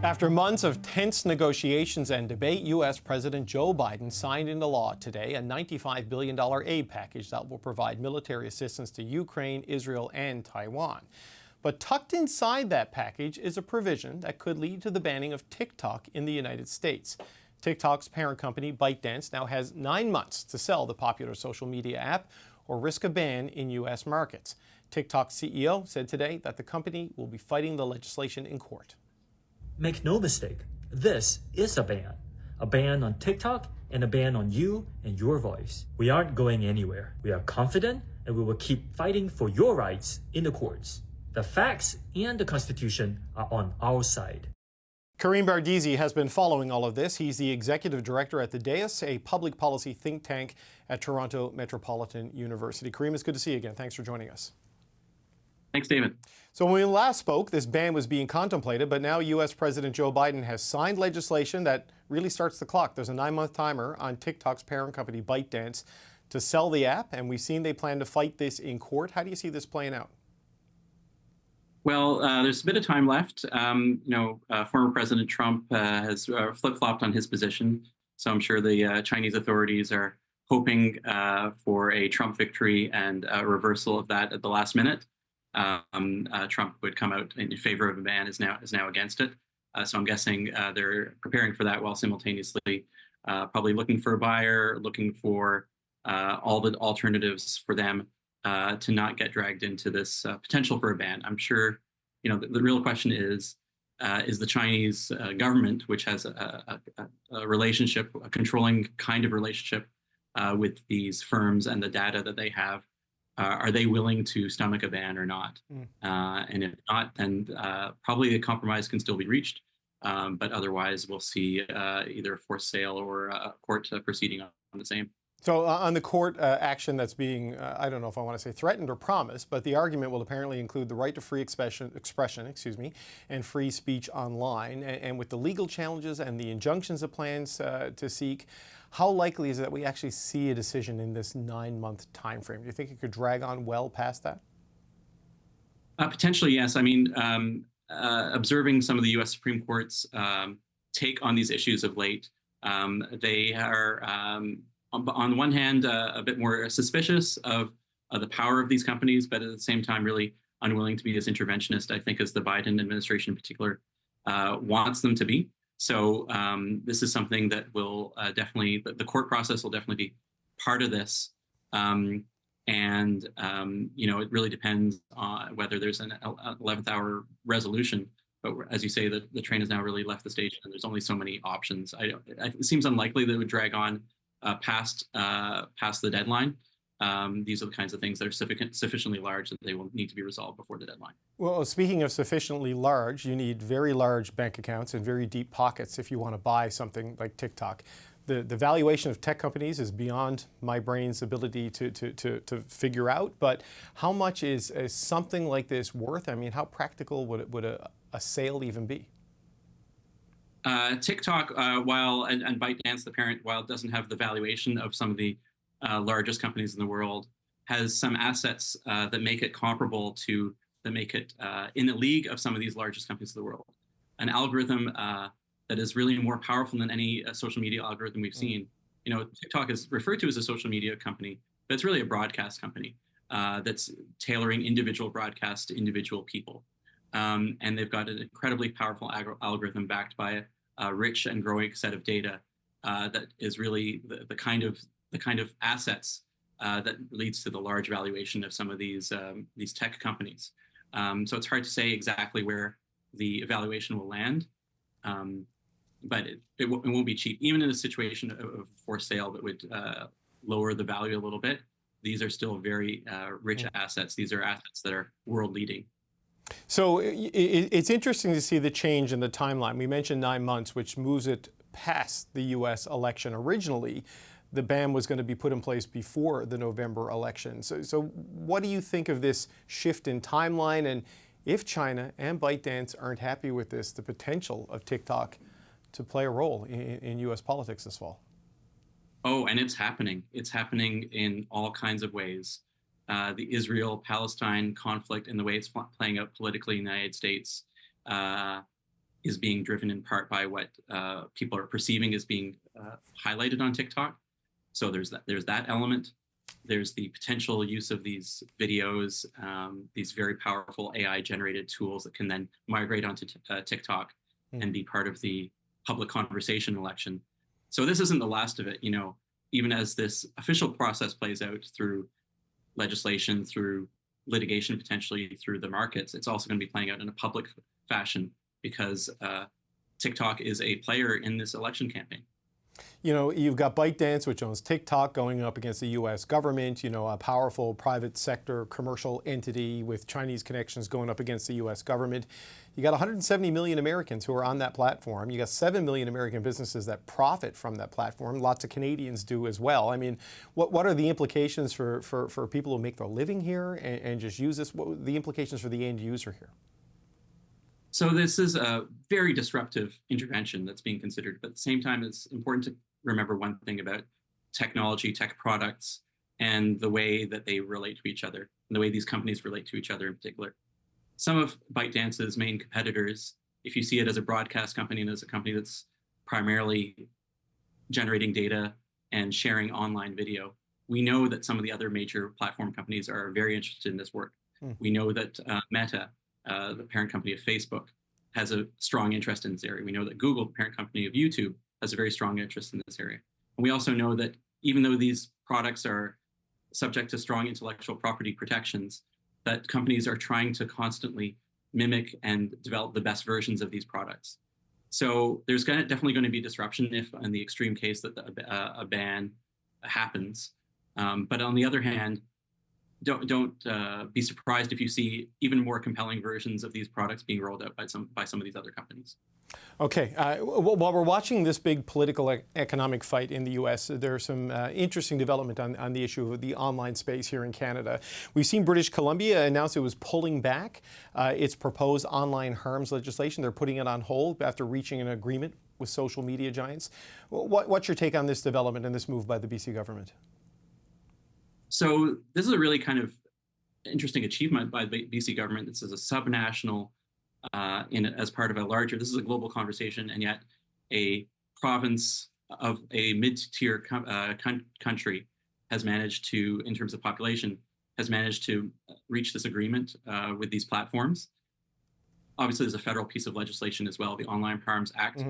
After months of tense negotiations and debate, U.S. President Joe Biden signed into law today a $95 billion aid package that will provide military assistance to Ukraine, Israel, and Taiwan. But tucked inside that package is a provision that could lead to the banning of TikTok in the United States. TikTok's parent company, ByteDance, now has 9 months to sell the popular social media app or risk a ban in U.S. markets. TikTok's CEO said today that the company will be fighting the legislation in court. Make no mistake, this is a ban on TikTok and a ban on you and your voice. We aren't going anywhere. We are confident and we will keep fighting for your rights in the courts. The facts and the Constitution are on our side. Karim Bardisi has been following all of this. He's the executive director at the DAIS, a public policy think tank at Toronto Metropolitan University. Karim, it's good to see you again. Thanks for joining us. Thanks, David. So when we last spoke, this ban was being contemplated, but now U.S. President Joe Biden has signed legislation that really starts the clock. There's a 9-month timer on TikTok's parent company, ByteDance, to sell the app, and we've seen they plan to fight this in court. How do you see this playing out? Well, there's a bit of time left. Former President Trump has flip-flopped on his position, so I'm sure the Chinese authorities are hoping for a Trump victory and a reversal of that at the last minute. Trump would come out in favor of a ban, is now against it. So I'm guessing they're preparing for that while simultaneously probably looking for a buyer, looking for all the alternatives for them to not get dragged into this potential for a ban. I'm sure, the real question is the Chinese government, which has a relationship, a controlling kind of relationship with these firms and the data that they have, are they willing to stomach a ban or not? And if not, then probably a compromise can still be reached. But otherwise, we'll see either a forced sale or a court proceeding on the same. So on the court action that's being, I don't know if I want to say threatened or promised, but the argument will apparently include the right to free expression, and free speech online. And with the legal challenges and the injunctions it plans to seek, how likely is it that we actually see a decision in this 9-month time frame? Do you think it could drag on well past that? Potentially, yes. I mean, observing some of the U.S. Supreme Court's take on these issues of late, they are, on one hand, a bit more suspicious of the power of these companies, but at the same time, really unwilling to be as interventionist, I think, as the Biden administration in particular wants them to be. So this is something that will definitely, the court process will definitely be part of this. It really depends on whether there's an 11th hour resolution. But as you say, the train has now really left the station, and there's only so many options. It seems unlikely that it would drag on past the deadline. These are the kinds of things that are sufficiently large that they will need to be resolved before the deadline. Well, speaking of sufficiently large, you need very large bank accounts and very deep pockets if you want to buy something like TikTok. The valuation of tech companies is beyond my brain's ability to figure out, but how much is something like this worth? I mean, how practical would a sale even be? TikTok, and ByteDance, the parent, while it doesn't have the valuation of some of the largest companies in the world, has some assets that make it comparable to, that make it in the league of some of these largest companies in the world. An algorithm that is really more powerful than any social media algorithm we've seen. TikTok is referred to as a social media company, but it's really a broadcast company that's tailoring individual broadcasts to individual people. And they've got an incredibly powerful algorithm backed by a rich and growing set of data that is really the kind of assets that leads to the large valuation of some of these tech companies. So it's hard to say exactly where the evaluation will land, but it won't be cheap. Even in a situation of forced sale that would lower the value a little bit, these are still very rich assets. These are assets that are world leading. So it's interesting to see the change in the timeline. We mentioned 9 months, which moves it past the U.S. election. Originally, the ban was going to be put in place before the November election. So what do you think of this shift in timeline? And if China and ByteDance aren't happy with this, the potential of TikTok to play a role in U.S. politics this fall? Oh, and it's happening. It's happening in all kinds of ways. The Israel-Palestine conflict and the way it's playing out politically in the United States is being driven in part by what people are perceiving as being highlighted on TikTok. So there's that element. There's the potential use of these videos, these very powerful AI-generated tools that can then migrate onto TikTok and be part of the public conversation election. So this isn't the last of it. Even as this official process plays out through legislation, through litigation, potentially through the markets, it's also going to be playing out in a public fashion because TikTok is a player in this election campaign. You've got ByteDance, which owns TikTok, going up against the U.S. government, a powerful private sector commercial entity with Chinese connections going up against the U.S. government. You got 170 million Americans who are on that platform. You got 7 million American businesses that profit from that platform. Lots of Canadians do as well. I mean, what are the implications for people who make their living here and just use this? What are the implications for the end user here? So this is a very disruptive intervention that's being considered, but at the same time, it's important to remember one thing about technology, tech products, and the way that they relate to each other, and the way these companies relate to each other in particular. Some of ByteDance's main competitors, if you see it as a broadcast company and as a company that's primarily generating data and sharing online video, we know that some of the other major platform companies are very interested in this work. We know that Meta, the parent company of Facebook, has a strong interest in this area. We know that Google, the parent company of YouTube, has a very strong interest in this area. And we also know that even though these products are subject to strong intellectual property protections, that companies are trying to constantly mimic and develop the best versions of these products. So there's definitely going to be disruption if, in the extreme case, that a ban happens. But on the other hand, don't be surprised if you see even more compelling versions of these products being rolled out by some of these other companies. Okay. While we're watching this big political economic fight in the U.S., there's some interesting development on the issue of the online space here in Canada. We've seen British Columbia announce it was pulling back its proposed online harms legislation. They're putting it on hold after reaching an agreement with social media giants. What's your take on this development and this move by the BC government? So this is a really kind of interesting achievement by the BC government. This is a subnational as part of a larger, this is a global conversation, and yet a province of a mid-tier country has managed to, in terms of population, has managed to reach this agreement with these platforms. Obviously, there's a federal piece of legislation as well, the Online Harms Act,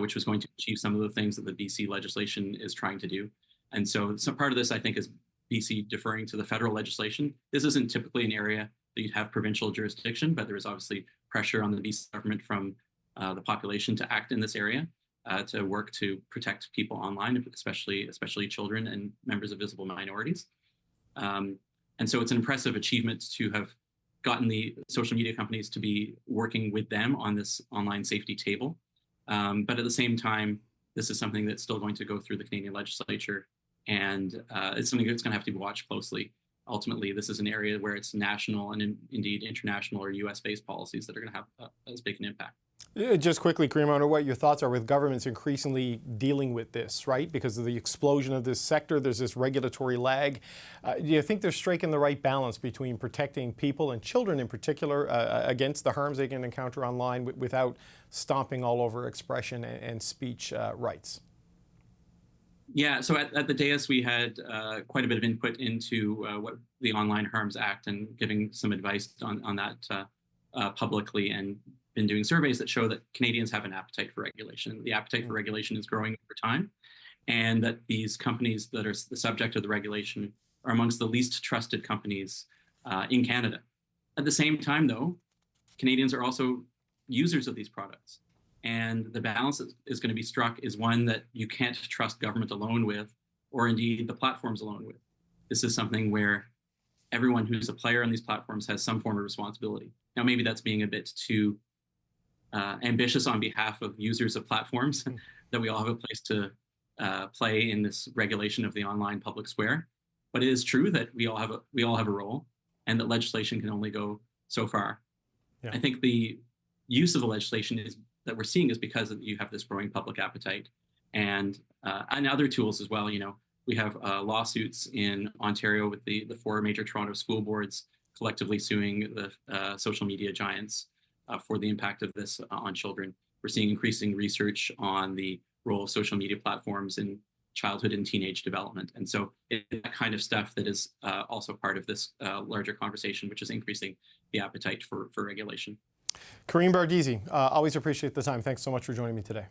which was going to achieve some of the things that the BC legislation is trying to do. And so some part of this, I think, is BC deferring to the federal legislation. This isn't typically an area that you'd have provincial jurisdiction, but there is obviously pressure on the BC government from the population to act in this area, to work to protect people online, especially children and members of visible minorities. And so it's an impressive achievement to have gotten the social media companies to be working with them on this online safety table. But at the same time, this is something that's still going to go through the Canadian legislature, and it's something that's going to have to be watched closely. Ultimately, this is an area where it's national and indeed international or US-based policies that are going to have as big an impact. Just quickly, Kareem, I wonder what your thoughts are with governments increasingly dealing with this, right? Because of the explosion of this sector, there's this regulatory lag. Do you think they're striking the right balance between protecting people and children in particular against the harms they can encounter online without stomping all over expression and speech rights? Yeah, so at the dais, we had quite a bit of input into what the Online Harms Act and giving some advice on that publicly, and been doing surveys that show that Canadians have an appetite for regulation. The appetite for regulation is growing over time, and that these companies that are the subject of the regulation are amongst the least trusted companies in Canada. At the same time, though, Canadians are also users of these products. And the balance that is going to be struck is one that you can't trust government alone with, or indeed the platforms alone with. This is something where everyone who's a player on these platforms has some form of responsibility. Now, maybe that's being a bit too ambitious on behalf of users of platforms, that we all have a place to play in this regulation of the online public square. But it is true that we all have a role, and that legislation can only go so far. Yeah. I think the use of the legislation that we're seeing is because you have this growing public appetite, and other tools as well. You know, we have lawsuits in Ontario with the 4 major Toronto school boards collectively suing the social media giants for the impact of this on children. We're seeing increasing research on the role of social media platforms in childhood and teenage development. And so it's that kind of stuff that is also part of this larger conversation, which is increasing the appetite for regulation. Kareem Bardisi, always appreciate the time. Thanks so much for joining me today.